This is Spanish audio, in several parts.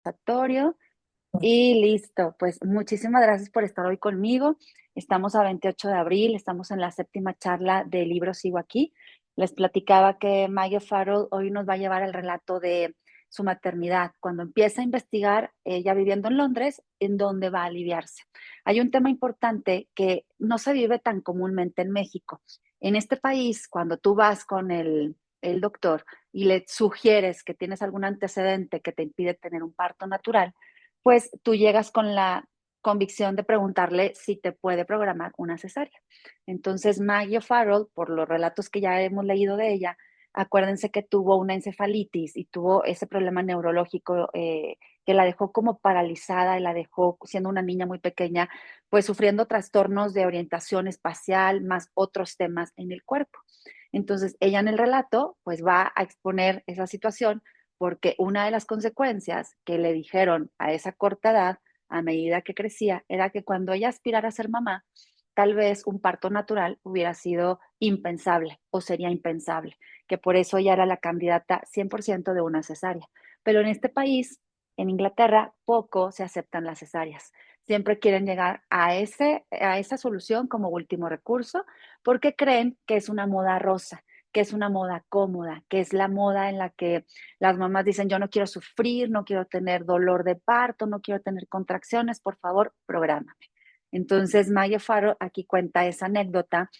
Conversatorio y listo. Pues muchísimas gracias por estar hoy conmigo. Estamos a 28 de abril, estamos en la séptima charla del libro Sigo Aquí. Les platicaba que Maggie Farrell hoy nos va a llevar al relato de su maternidad, cuando empieza a investigar, ella viviendo en Londres, en dónde va a aliviarse. Hay un tema importante que no se vive tan comúnmente en México. En este país, cuando tú vas con el doctor y le sugieres que tienes algún antecedente que te impide tener un parto natural, pues tú llegas con la convicción de preguntarle si te puede programar una cesárea. Entonces, Maggie Farrell, por los relatos que ya hemos leído de ella, acuérdense que tuvo una encefalitis y tuvo ese problema neurológico que la dejó como paralizada y la dejó siendo una niña muy pequeña, pues sufriendo trastornos de orientación espacial más otros temas en el cuerpo. Entonces, ella en el relato, pues va a exponer esa situación porque una de las consecuencias que le dijeron a esa corta edad, a medida que crecía, era que cuando ella aspirara a ser mamá, tal vez un parto natural hubiera sido impensable o sería impensable, que por eso ella era la candidata 100% de una cesárea. Pero en este país, en Inglaterra, poco se aceptan las cesáreas. Siempre quieren llegar a esa solución como último recurso porque creen que es una moda rosa, que es una moda cómoda, que es la moda en la que las mamás dicen, yo no quiero sufrir, no quiero tener dolor de parto, no quiero tener contracciones, por favor, prográmame. Entonces, Maya Faro aquí cuenta esa anécdota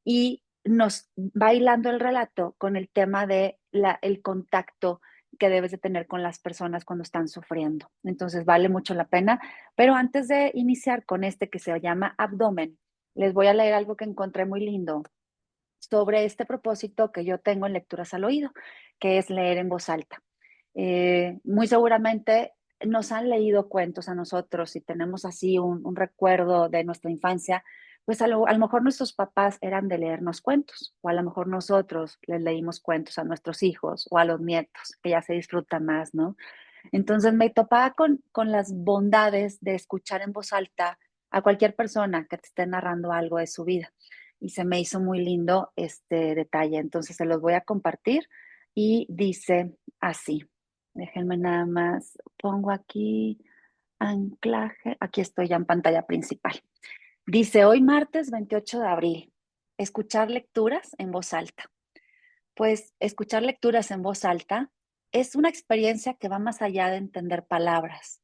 y nos va hilando el relato con el tema de el contacto que debes de tener con las personas cuando están sufriendo. Entonces, vale mucho la pena. Pero antes de iniciar con este que se llama abdomen, les voy a leer algo que encontré muy lindo sobre este propósito que yo tengo en lecturas al oído, que es leer en voz alta. Muy seguramente nos han leído cuentos a nosotros y tenemos así un recuerdo de nuestra infancia, pues a lo mejor nuestros papás eran de leernos cuentos, o a lo mejor nosotros les leímos cuentos a nuestros hijos o a los nietos, que ya se disfruta más, ¿no? Entonces me topaba con las bondades de escuchar en voz alta a cualquier persona que te esté narrando algo de su vida. Y se me hizo muy lindo este detalle. Entonces se los voy a compartir y dice así. Déjenme nada más, pongo aquí anclaje. Aquí estoy ya en pantalla principal. Dice, hoy martes 28 de abril, escuchar lecturas en voz alta. Pues escuchar lecturas en voz alta es una experiencia que va más allá de entender palabras.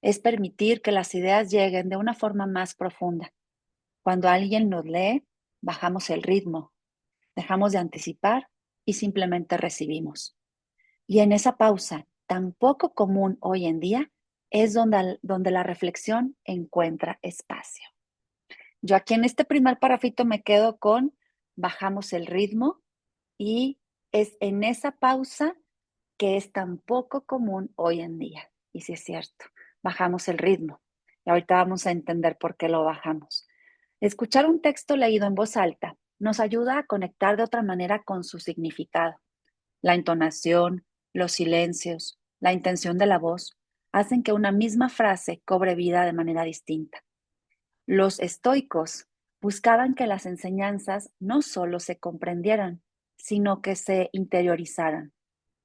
Es permitir que las ideas lleguen de una forma más profunda. Cuando alguien nos lee, bajamos el ritmo, dejamos de anticipar y simplemente recibimos. Y en esa pausa tan poco común hoy en día es donde la reflexión encuentra espacio. Yo aquí en este primer parafito me quedo con bajamos el ritmo y es en esa pausa que es tan poco común hoy en día. Y sí es cierto, bajamos el ritmo. Y ahorita vamos a entender por qué lo bajamos. Escuchar un texto leído en voz alta nos ayuda a conectar de otra manera con su significado. La entonación, los silencios, la intención de la voz hacen que una misma frase cobre vida de manera distinta. Los estoicos buscaban que las enseñanzas no solo se comprendieran, sino que se interiorizaran.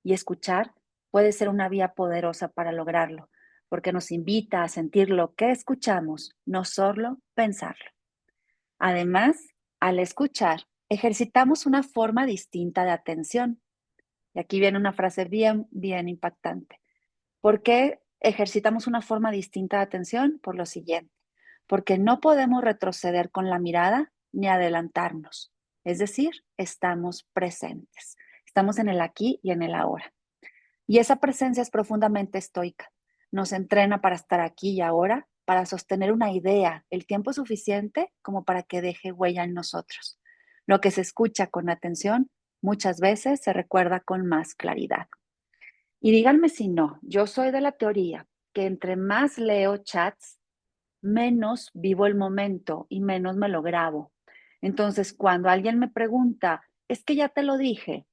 Y escuchar puede ser una vía poderosa para lograrlo, porque nos invita a sentir lo que escuchamos, no solo pensarlo. Además, al escuchar, ejercitamos una forma distinta de atención. Y aquí viene una frase bien, bien impactante. ¿Por qué ejercitamos una forma distinta de atención? Por lo siguiente, porque no podemos retroceder con la mirada ni adelantarnos. Es decir, estamos presentes. Estamos en el aquí y en el ahora. Y esa presencia es profundamente estoica. Nos entrena para estar aquí y ahora, para sostener una idea el tiempo suficiente como para que deje huella en nosotros. Lo que se escucha con atención muchas veces se recuerda con más claridad. Y díganme si no, yo soy de la teoría que entre más leo chats, menos vivo el momento y menos me lo grabo. Entonces, cuando alguien me pregunta, es que ya te lo dije,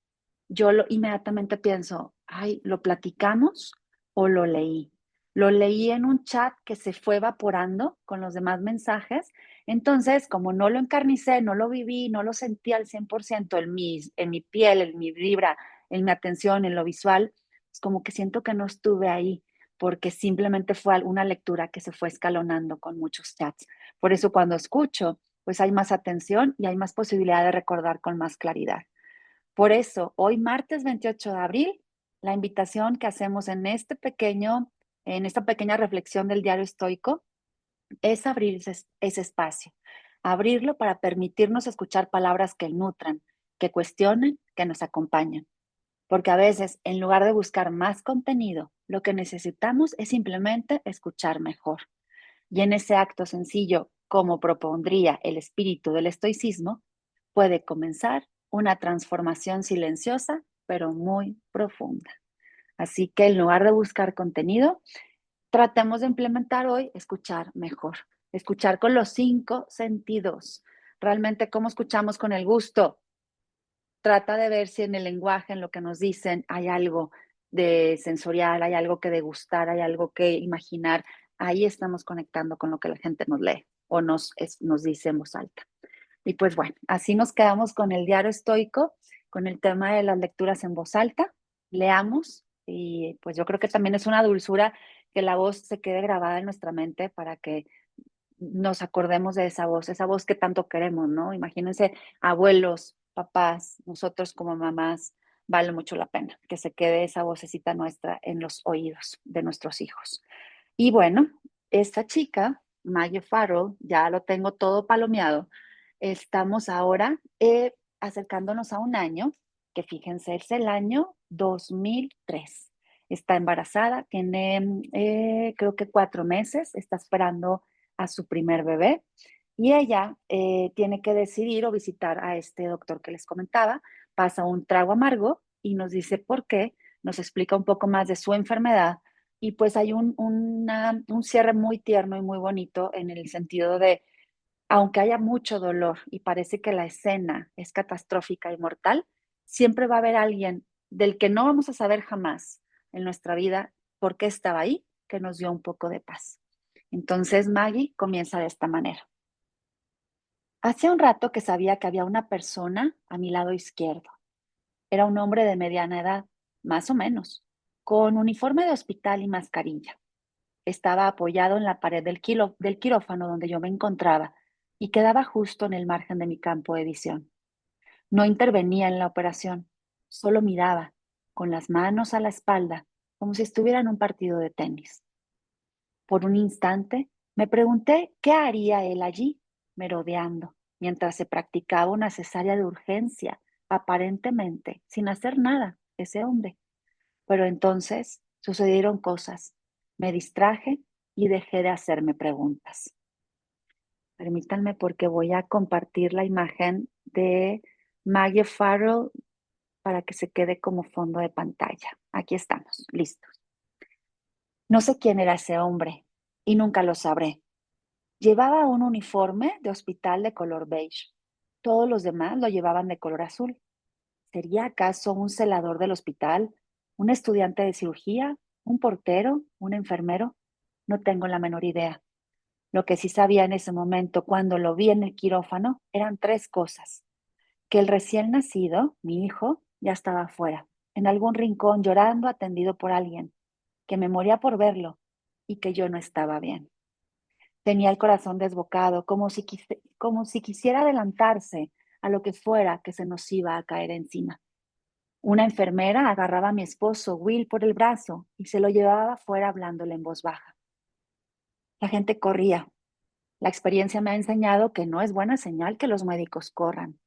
inmediatamente pienso, ay, ¿lo platicamos o lo leí? Lo leí en un chat que se fue evaporando con los demás mensajes. Entonces, como no lo encarnicé, no lo viví, no lo sentí al 100% en mi piel, en mi vibra, en mi atención, en lo visual, es como que siento que no estuve ahí. porque simplemente fue una lectura que se fue escalonando con muchos chats. Por eso cuando escucho, pues hay más atención y hay más posibilidad de recordar con más claridad. Por eso, hoy martes 28 de abril, la invitación que hacemos en esta pequeña reflexión del diario estoico, es abrir ese espacio, abrirlo para permitirnos escuchar palabras que nutran, que cuestionen, que nos acompañan. Porque a veces, en lugar de buscar más contenido, lo que necesitamos es simplemente escuchar mejor. Y en ese acto sencillo, como propondría el espíritu del estoicismo, puede comenzar una transformación silenciosa, pero muy profunda. Así que en lugar de buscar contenido, tratemos de implementar hoy escuchar mejor, escuchar con los 5 sentidos. Realmente, ¿cómo escuchamos con el gusto? Trata de ver si en el lenguaje, en lo que nos dicen, hay algo de sensorial, hay algo que degustar, hay algo que imaginar. Ahí estamos conectando con lo que la gente nos lee o nos dice en voz alta. Y pues bueno, así nos quedamos con el diario estoico, con el tema de las lecturas en voz alta. Leamos y pues yo creo que también es una dulzura que la voz se quede grabada en nuestra mente para que nos acordemos de esa voz que tanto queremos, ¿no? Imagínense, abuelos, papás, nosotros como mamás, vale mucho la pena que se quede esa vocecita nuestra en los oídos de nuestros hijos. Y bueno, esta chica, Maggie Farrell, ya lo tengo todo palomeado. Estamos ahora acercándonos a un año, que fíjense, es el año 2003. Está embarazada, tiene creo que 4 meses, está esperando a su primer bebé y ella tiene que decidir o visitar a este doctor que les comentaba, pasa un trago amargo y nos dice por qué, nos explica un poco más de su enfermedad y pues hay un cierre muy tierno y muy bonito en el sentido de, aunque haya mucho dolor y parece que la escena es catastrófica y mortal, siempre va a haber alguien del que no vamos a saber jamás en nuestra vida por qué estaba ahí, que nos dio un poco de paz. Entonces Maggie comienza de esta manera. Hacía un rato que sabía que había una persona a mi lado izquierdo. Era un hombre de mediana edad, más o menos, con uniforme de hospital y mascarilla. Estaba apoyado en la pared del quirófano donde yo me encontraba y quedaba justo en el margen de mi campo de visión. No intervenía en la operación, solo miraba, con las manos a la espalda, como si estuviera en un partido de tenis. Por un instante me pregunté qué haría él allí, merodeando, mientras se practicaba una cesárea de urgencia, aparentemente sin hacer nada, ese hombre. Pero entonces sucedieron cosas. Me distraje y dejé de hacerme preguntas. Permítanme porque voy a compartir la imagen de Maggie Farrell para que se quede como fondo de pantalla. Aquí estamos, listos. No sé quién era ese hombre y nunca lo sabré. Llevaba un uniforme de hospital de color beige. Todos los demás lo llevaban de color azul. ¿Sería acaso un celador del hospital, un estudiante de cirugía, un portero, un enfermero? No tengo la menor idea. Lo que sí sabía en ese momento, cuando lo vi en el quirófano, eran 3 cosas. Que el recién nacido, mi hijo, ya estaba afuera, en algún rincón llorando, atendido por alguien, que me moría por verlo y que yo no estaba bien. Tenía el corazón desbocado, como si quisiera adelantarse a lo que fuera que se nos iba a caer encima. Una enfermera agarraba a mi esposo, Will, por el brazo y se lo llevaba fuera hablándole en voz baja. La gente corría. La experiencia me ha enseñado que no es buena señal que los médicos corran.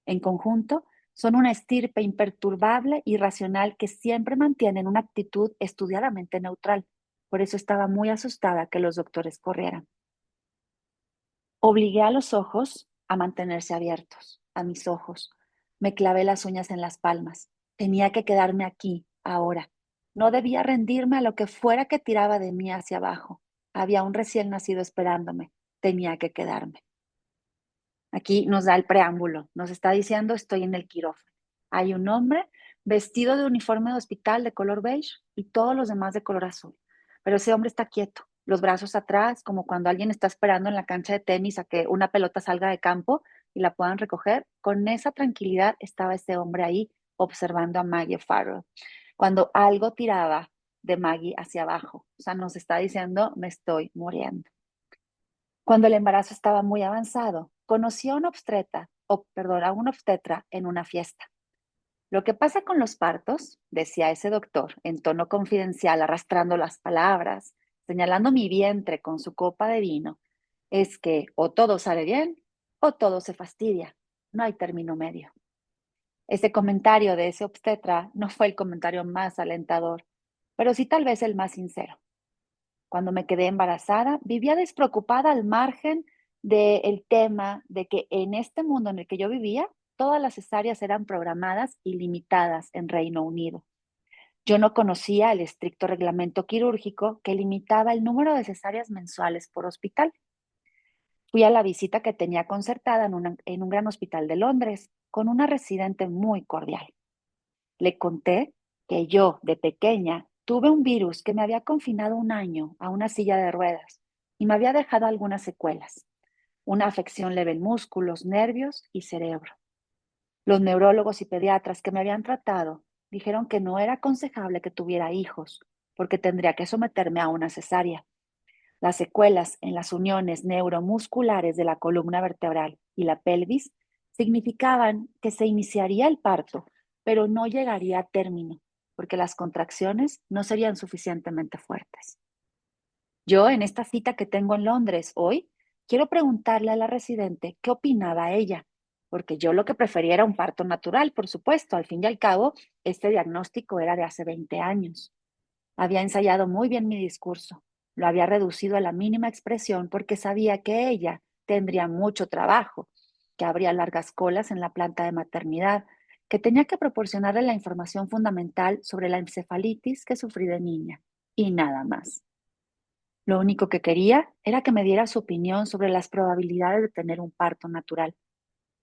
En conjunto, son una estirpe imperturbable y racional que siempre mantienen una actitud estudiadamente neutral. Por eso estaba muy asustada que los doctores corrieran. Obligué a los ojos a mantenerse abiertos, a mis ojos. Me clavé las uñas en las palmas. Tenía que quedarme aquí, ahora. No debía rendirme a lo que fuera que tiraba de mí hacia abajo. Había un recién nacido esperándome. Tenía que quedarme. Aquí nos da el preámbulo. Nos está diciendo, estoy en el quirófano. Hay un hombre vestido de uniforme de hospital de color beige y todos los demás de color azul. Pero ese hombre está quieto, los brazos atrás, como cuando alguien está esperando en la cancha de tenis a que una pelota salga de campo y la puedan recoger. Con esa tranquilidad estaba ese hombre ahí observando a Maggie Farrell. Cuando algo tiraba de Maggie hacia abajo. O sea, nos está diciendo, me estoy muriendo. Cuando el embarazo estaba muy avanzado, conocí a a un obstetra en una fiesta. Lo que pasa con los partos, decía ese doctor en tono confidencial, arrastrando las palabras, señalando mi vientre con su copa de vino, es que o todo sale bien o todo se fastidia. No hay término medio. Ese comentario de ese obstetra no fue el comentario más alentador, pero sí tal vez el más sincero. Cuando me quedé embarazada, vivía despreocupada al margen del tema de que en este mundo en el que yo vivía, todas las cesáreas eran programadas y limitadas en Reino Unido. Yo no conocía el estricto reglamento quirúrgico que limitaba el número de cesáreas mensuales por hospital. Fui a la visita que tenía concertada en un gran hospital de Londres, con una residente muy cordial. Le conté que yo, de pequeña, tuve un virus que me había confinado un año a una silla de ruedas y me había dejado algunas secuelas, una afección leve en músculos, nervios y cerebro. Los neurólogos y pediatras que me habían tratado dijeron que no era aconsejable que tuviera hijos porque tendría que someterme a una cesárea. Las secuelas en las uniones neuromusculares de la columna vertebral y la pelvis significaban que se iniciaría el parto, pero no llegaría a término, porque las contracciones no serían suficientemente fuertes. Yo, en esta cita que tengo en Londres hoy, quiero preguntarle a la residente qué opinaba ella, porque yo lo que prefería era un parto natural, por supuesto. Al fin y al cabo, este diagnóstico era de hace 20 años. Había ensayado muy bien mi discurso. Lo había reducido a la mínima expresión porque sabía que ella tendría mucho trabajo, que habría largas colas en la planta de maternidad, que tenía que proporcionarle la información fundamental sobre la encefalitis que sufrí de niña, y nada más. Lo único que quería era que me diera su opinión sobre las probabilidades de tener un parto natural,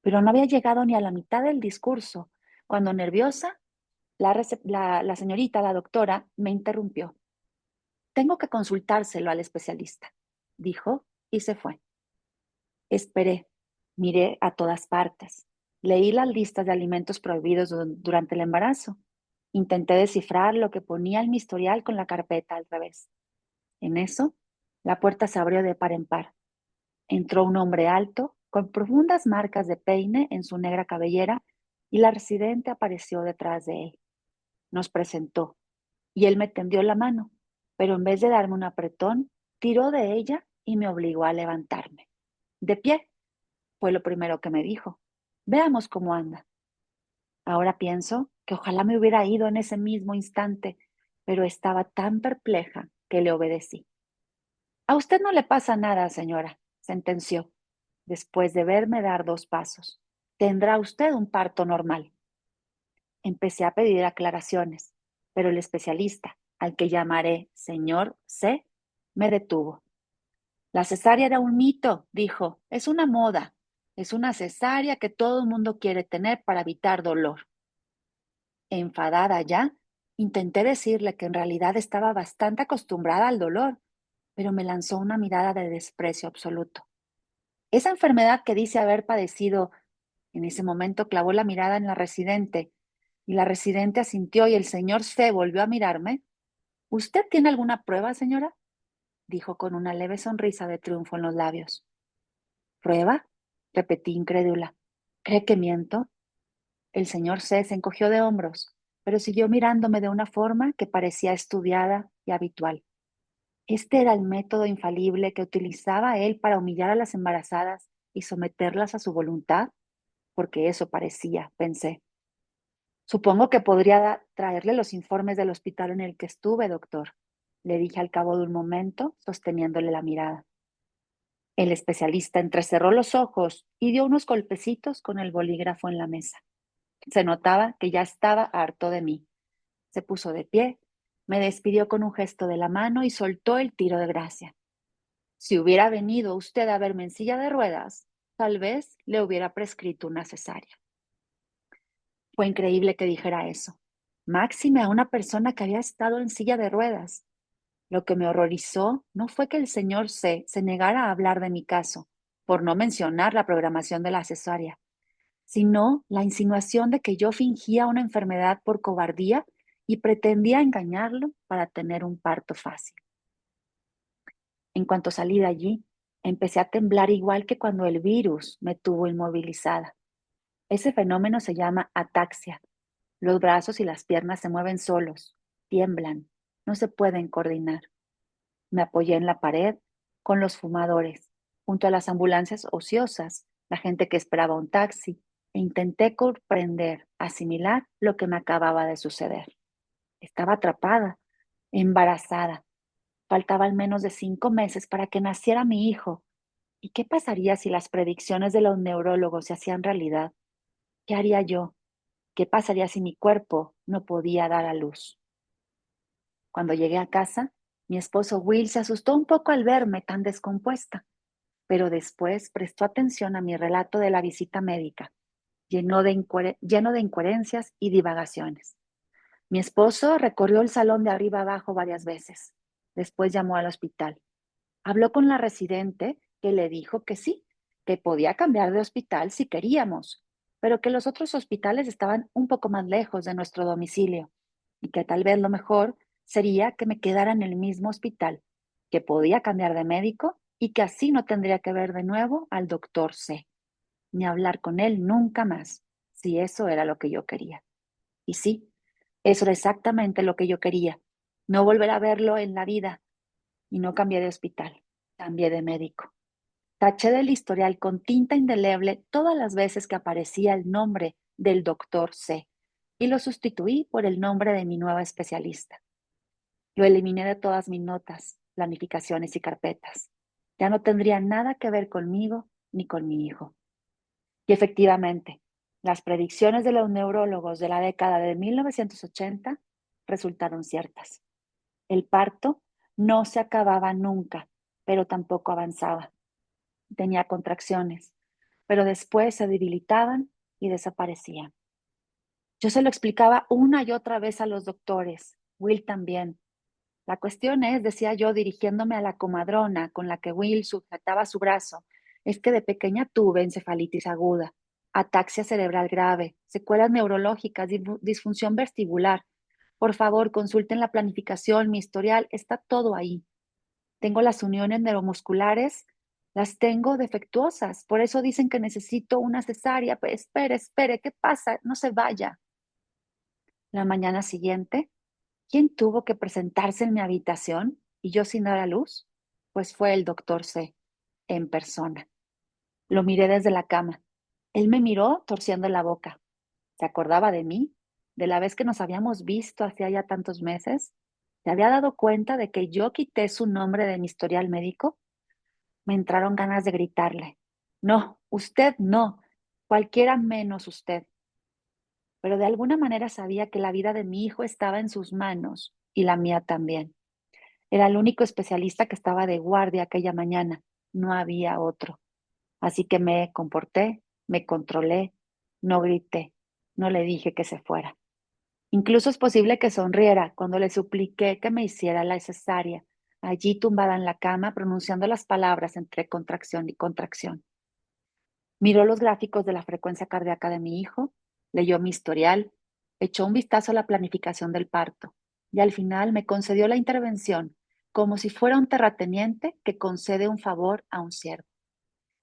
pero no había llegado ni a la mitad del discurso, cuando nerviosa, la señorita, la doctora, me interrumpió. Tengo que consultárselo al especialista, dijo y se fue. Esperé, miré a todas partes, leí las listas de alimentos prohibidos durante el embarazo, intenté descifrar lo que ponía en mi historial con la carpeta al revés. En eso, la puerta se abrió de par en par. Entró un hombre alto, con profundas marcas de peine en su negra cabellera, y la residente apareció detrás de él. Nos presentó y él me tendió la mano, pero en vez de darme un apretón, tiró de ella y me obligó a levantarme. De pie, fue lo primero que me dijo. Veamos cómo anda. Ahora pienso que ojalá me hubiera ido en ese mismo instante, pero estaba tan perpleja que le obedecí. A usted no le pasa nada, señora, sentenció, después de verme dar 2 pasos. Tendrá usted un parto normal. Empecé a pedir aclaraciones, pero el especialista, al que llamaré señor C, me detuvo. La cesárea era un mito, dijo, es una moda, es una cesárea que todo el mundo quiere tener para evitar dolor. Enfadada ya, intenté decirle que en realidad estaba bastante acostumbrada al dolor, pero me lanzó una mirada de desprecio absoluto. Esa enfermedad que dice haber padecido, en ese momento clavó la mirada en la residente, y la residente asintió y el señor C volvió a mirarme. ¿Usted tiene alguna prueba, señora? Dijo con una leve sonrisa de triunfo en los labios. ¿Prueba? Repetí incrédula. ¿Cree que miento? El señor C se encogió de hombros, pero siguió mirándome de una forma que parecía estudiada y habitual. Este era el método infalible que utilizaba él para humillar a las embarazadas y someterlas a su voluntad, porque eso parecía, pensé. Supongo que podría traerle los informes del hospital en el que estuve, doctor, le dije al cabo de un momento, sosteniéndole la mirada. El especialista entrecerró los ojos y dio unos golpecitos con el bolígrafo en la mesa. Se notaba que ya estaba harto de mí. Se puso de pie, me despidió con un gesto de la mano y soltó el tiro de gracia. Si hubiera venido usted a verme en silla de ruedas, tal vez le hubiera prescrito una cesárea. Fue increíble que dijera eso. Máxime a una persona que había estado en silla de ruedas. Lo que me horrorizó no fue que el señor C se negara a hablar de mi caso, por no mencionar la programación de la cesárea, sino la insinuación de que yo fingía una enfermedad por cobardía y pretendía engañarlo para tener un parto fácil. En cuanto salí de allí, empecé a temblar igual que cuando el virus me tuvo inmovilizada. Ese fenómeno se llama ataxia. Los brazos y las piernas se mueven solos, tiemblan, no se pueden coordinar. Me apoyé en la pared con los fumadores, junto a las ambulancias ociosas, la gente que esperaba un taxi, e intenté comprender, asimilar lo que me acababa de suceder. Estaba atrapada, embarazada. Faltaban menos de 5 meses para que naciera mi hijo. ¿Y qué pasaría si las predicciones de los neurólogos se hacían realidad? ¿Qué haría yo? ¿Qué pasaría si mi cuerpo no podía dar a luz? Cuando llegué a casa, mi esposo Will se asustó un poco al verme tan descompuesta, pero después prestó atención a mi relato de la visita médica, lleno de incoherencias y divagaciones. Mi esposo recorrió el salón de arriba abajo varias veces. Después llamó al hospital. Habló con la residente que le dijo que sí, que podía cambiar de hospital si queríamos, pero que los otros hospitales estaban un poco más lejos de nuestro domicilio y que tal vez lo mejor sería que me quedara en el mismo hospital, que podía cambiar de médico y que así no tendría que ver de nuevo al doctor C, ni hablar con él nunca más, si eso era lo que yo quería. Y sí, eso era exactamente lo que yo quería, no volver a verlo en la vida, y no cambié de hospital, cambié de médico. Taché del historial con tinta indeleble todas las veces que aparecía el nombre del doctor C y lo sustituí por el nombre de mi nueva especialista. Lo eliminé de todas mis notas, planificaciones y carpetas. Ya no tendría nada que ver conmigo ni con mi hijo. Y efectivamente, las predicciones de los neurólogos de la década de 1980 resultaron ciertas. El parto no se acababa nunca, pero tampoco avanzaba. Tenía contracciones, pero después se debilitaban y desaparecían. Yo se lo explicaba una y otra vez a los doctores, Will también. La cuestión es, decía yo dirigiéndome a la comadrona con la que Will sujetaba su brazo, es que de pequeña tuve encefalitis aguda, ataxia cerebral grave, secuelas neurológicas, disfunción vestibular. Por favor, consulten la planificación, mi historial, está todo ahí. Tengo las uniones neuromusculares, las tengo defectuosas, por eso dicen que necesito una cesárea. Pues espere, ¿qué pasa? No se vaya. La mañana siguiente, ¿quién tuvo que presentarse en mi habitación y yo sin dar a luz? Pues fue el doctor C, en persona. Lo miré desde la cama. Él me miró torciendo la boca. ¿Se acordaba de mí? ¿De la vez que nos habíamos visto hacía ya tantos meses? ¿Se había dado cuenta de que yo quité su nombre de mi historial médico? Me entraron ganas de gritarle. No, usted no, cualquiera menos usted. Pero de alguna manera sabía que la vida de mi hijo estaba en sus manos y la mía también. Era el único especialista que estaba de guardia aquella mañana. No había otro. Así que me comporté, me controlé, no grité, no le dije que se fuera. Incluso es posible que sonriera cuando le supliqué que me hiciera la cesárea, allí tumbada en la cama, pronunciando las palabras entre contracción y contracción. Miró los gráficos de la frecuencia cardíaca de mi hijo, leyó mi historial, echó un vistazo a la planificación del parto y al final me concedió la intervención como si fuera un terrateniente que concede un favor a un siervo.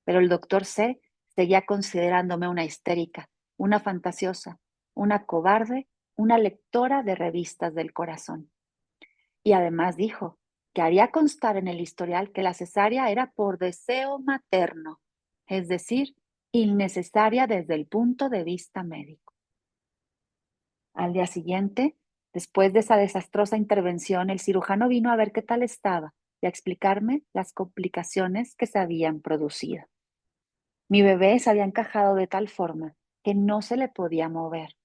Pero el doctor C seguía considerándome una histérica, una fantasiosa, una cobarde, una lectora de revistas del corazón. Y además dijo que haría constar en el historial que la cesárea era por deseo materno, es decir, innecesaria desde el punto de vista médico. Al día siguiente, después de esa desastrosa intervención, el cirujano vino a ver qué tal estaba y a explicarme las complicaciones que se habían producido. Mi bebé se había encajado de tal forma que no se le podía mover.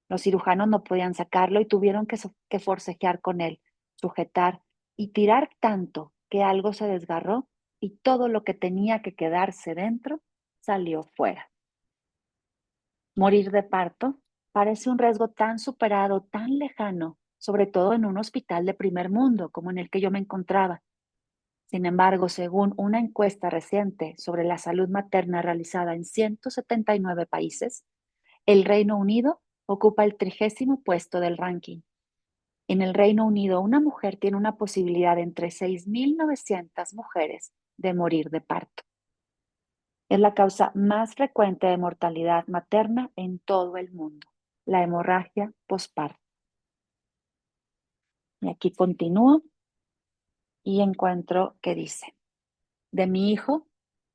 Los cirujanos no podían sacarlo y tuvieron que forcejear con él, sujetar y tirar tanto que algo se desgarró y todo lo que tenía que quedarse dentro salió fuera. Morir de parto parece un riesgo tan superado, tan lejano, sobre todo en un hospital de primer mundo como en el que yo me encontraba. Sin embargo, según una encuesta reciente sobre la salud materna realizada en 179 países, el Reino Unido ocupa el 30º puesto del ranking. En el Reino Unido, una mujer tiene una posibilidad entre 6.900 mujeres de morir de parto. Es la causa más frecuente de mortalidad materna en todo el mundo, la hemorragia postparto. Y aquí continúo y encuentro que dice, de mi hijo,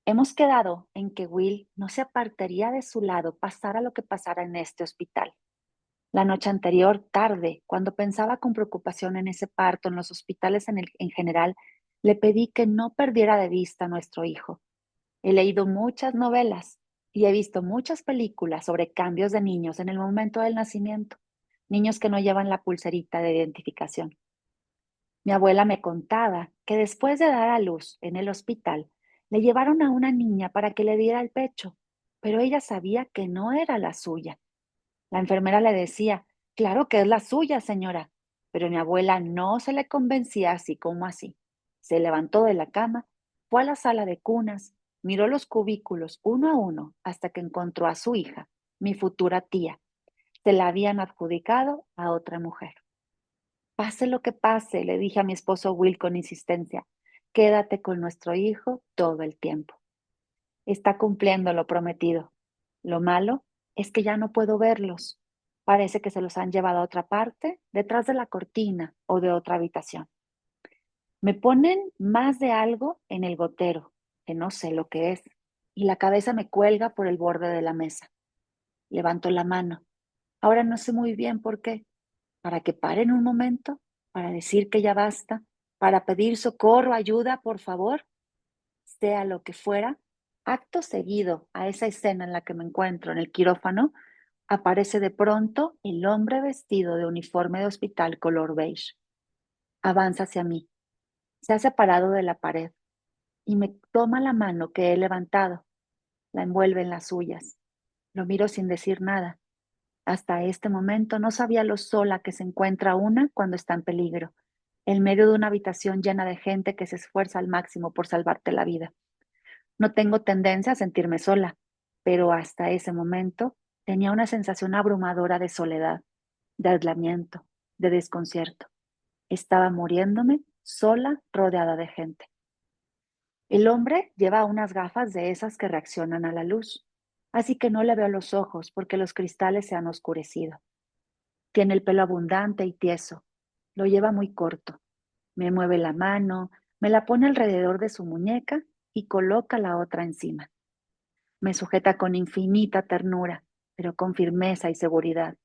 hemos quedado en que Will no se apartaría de su lado pasara lo que pasara en este hospital. La noche anterior, tarde, cuando pensaba con preocupación en ese parto en los hospitales en general, le pedí que no perdiera de vista a nuestro hijo. He leído muchas novelas y he visto muchas películas sobre cambios de niños en el momento del nacimiento, niños que no llevan la pulserita de identificación. Mi abuela me contaba que después de dar a luz en el hospital, le llevaron a una niña para que le diera el pecho, pero ella sabía que no era la suya. La enfermera le decía, claro que es la suya, señora, pero mi abuela no se le convencía así como así. Se levantó de la cama, fue a la sala de cunas, miró los cubículos uno a uno hasta que encontró a su hija, mi futura tía. Se la habían adjudicado a otra mujer. Pase lo que pase, le dije a mi esposo Will con insistencia, quédate con nuestro hijo todo el tiempo. Está cumpliendo lo prometido. Lo malo es que ya no puedo verlos. Parece que se los han llevado a otra parte, detrás de la cortina o de otra habitación. Me ponen más de algo en el gotero, que no sé lo que es, y la cabeza me cuelga por el borde de la mesa. Levanto la mano. Ahora no sé muy bien por qué. ¿Para que paren un momento? ¿Para decir que ya basta? ¿Para pedir socorro, ayuda, por favor? Sea lo que fuera, acto seguido a esa escena en la que me encuentro en el quirófano, aparece de pronto el hombre vestido de uniforme de hospital color beige. Avanza hacia mí, se ha separado de la pared y me toma la mano que he levantado, la envuelve en las suyas. Lo miro sin decir nada. Hasta este momento no sabía lo sola que se encuentra una cuando está en peligro, en medio de una habitación llena de gente que se esfuerza al máximo por salvarte la vida. No tengo tendencia a sentirme sola, pero hasta ese momento tenía una sensación abrumadora de soledad, de aislamiento, de desconcierto. Estaba muriéndome sola, rodeada de gente. El hombre lleva unas gafas de esas que reaccionan a la luz, así que no le veo los ojos porque los cristales se han oscurecido. Tiene el pelo abundante y tieso. Lo lleva muy corto. Me mueve la mano, me la pone alrededor de su muñeca y coloca la otra encima. Me sujeta con infinita ternura, pero con firmeza y seguridad.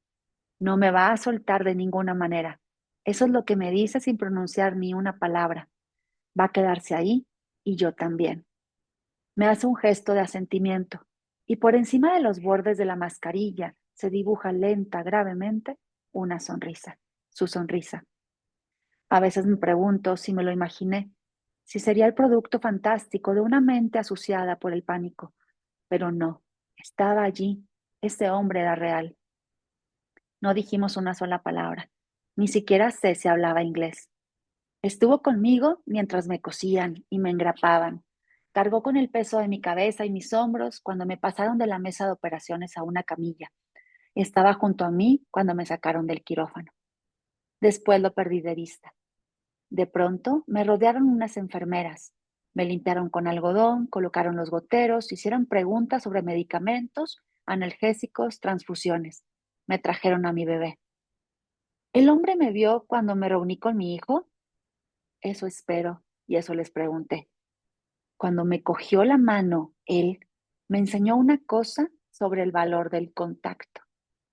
No me va a soltar de ninguna manera. Eso es lo que me dice sin pronunciar ni una palabra. Va a quedarse ahí y yo también. Me hace un gesto de asentimiento y por encima de los bordes de la mascarilla se dibuja lenta, gravemente, una sonrisa, su sonrisa. A veces me pregunto si me lo imaginé, si sería el producto fantástico de una mente asociada por el pánico, pero no, estaba allí, ese hombre era real. No dijimos una sola palabra, ni siquiera sé si hablaba inglés. Estuvo conmigo mientras me cosían y me engrapaban. Cargó con el peso de mi cabeza y mis hombros cuando me pasaron de la mesa de operaciones a una camilla. Estaba junto a mí cuando me sacaron del quirófano. Después lo perdí de vista. De pronto me rodearon unas enfermeras. Me limpiaron con algodón, colocaron los goteros, hicieron preguntas sobre medicamentos, analgésicos, transfusiones. Me trajeron a mi bebé. ¿El hombre me vio cuando me reuní con mi hijo? Eso espero, y eso les pregunté. Cuando me cogió la mano, él me enseñó una cosa sobre el valor del contacto,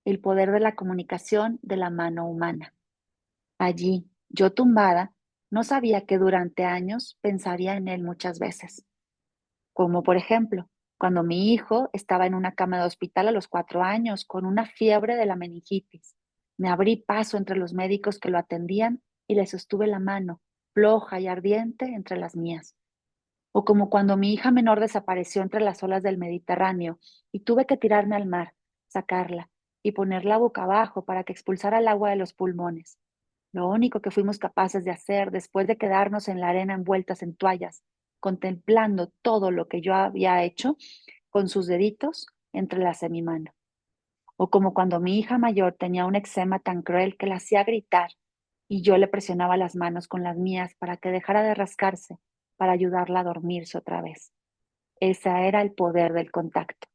el poder de la comunicación de la mano humana. Allí, yo tumbada, no sabía que durante años pensaría en él muchas veces. Como por ejemplo, cuando mi hijo estaba en una cama de hospital a los 4 años con una fiebre de la meningitis. Me abrí paso entre los médicos que lo atendían y le sostuve la mano, floja y ardiente, entre las mías. O como cuando mi hija menor desapareció entre las olas del Mediterráneo y tuve que tirarme al mar, sacarla y ponerla boca abajo para que expulsara el agua de los pulmones. Lo único que fuimos capaces de hacer después de quedarnos en la arena envueltas en toallas, contemplando todo lo que yo había hecho con sus deditos entrelacé mi mano. O como cuando mi hija mayor tenía un eczema tan cruel que la hacía gritar y yo le presionaba las manos con las mías para que dejara de rascarse, para ayudarla a dormirse otra vez. Ese era el poder del contacto.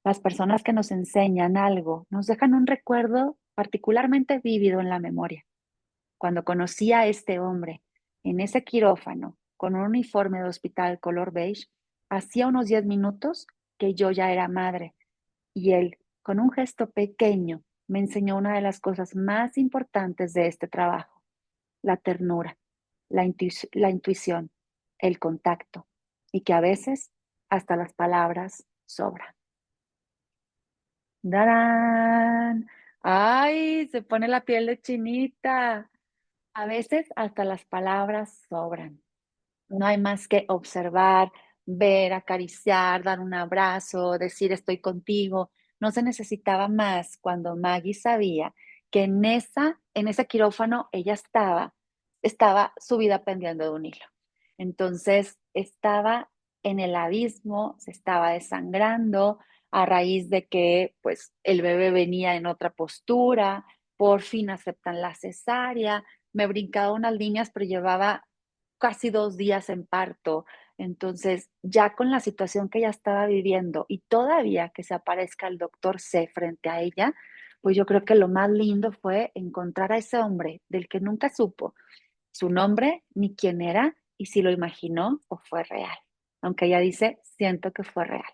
Las personas que nos enseñan algo nos dejan un recuerdo particularmente vívido en la memoria. Cuando conocí a este hombre en ese quirófano con un uniforme de hospital color beige, hacía unos 10 minutos que yo ya era madre y él, con un gesto pequeño, me enseñó una de las cosas más importantes de este trabajo: la ternura, la intuición, el contacto, y que a veces hasta las palabras sobran. ¡Darán! ¡Ay! Se pone la piel de chinita. A veces hasta las palabras sobran. No hay más que observar, ver, acariciar, dar un abrazo, decir estoy contigo. No se necesitaba más cuando Maggie sabía que en ese quirófano ella estaba su vida pendiendo de un hilo. Entonces estaba en el abismo, se estaba desangrando a raíz de que pues el bebé venía en otra postura, por fin aceptan la cesárea, me brincaba unas líneas, pero llevaba casi 2 días en parto. Entonces, ya con la situación que ella estaba viviendo y todavía que se aparezca el doctor C frente a ella, pues yo creo que lo más lindo fue encontrar a ese hombre del que nunca supo su nombre ni quién era y si lo imaginó o fue real. Aunque ella dice, siento que fue real.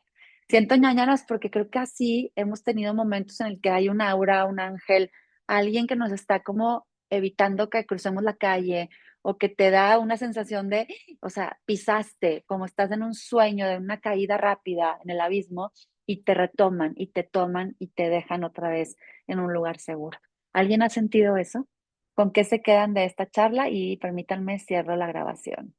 Siento ñañaras porque creo que así hemos tenido momentos en el que hay un aura, un ángel, alguien que nos está como evitando que crucemos la calle o que te da una sensación de, o sea, pisaste, como estás en un sueño de una caída rápida en el abismo y te retoman y te toman y te dejan otra vez en un lugar seguro. ¿Alguien ha sentido eso? ¿Con qué se quedan de esta charla? Y permítanme cierro la grabación.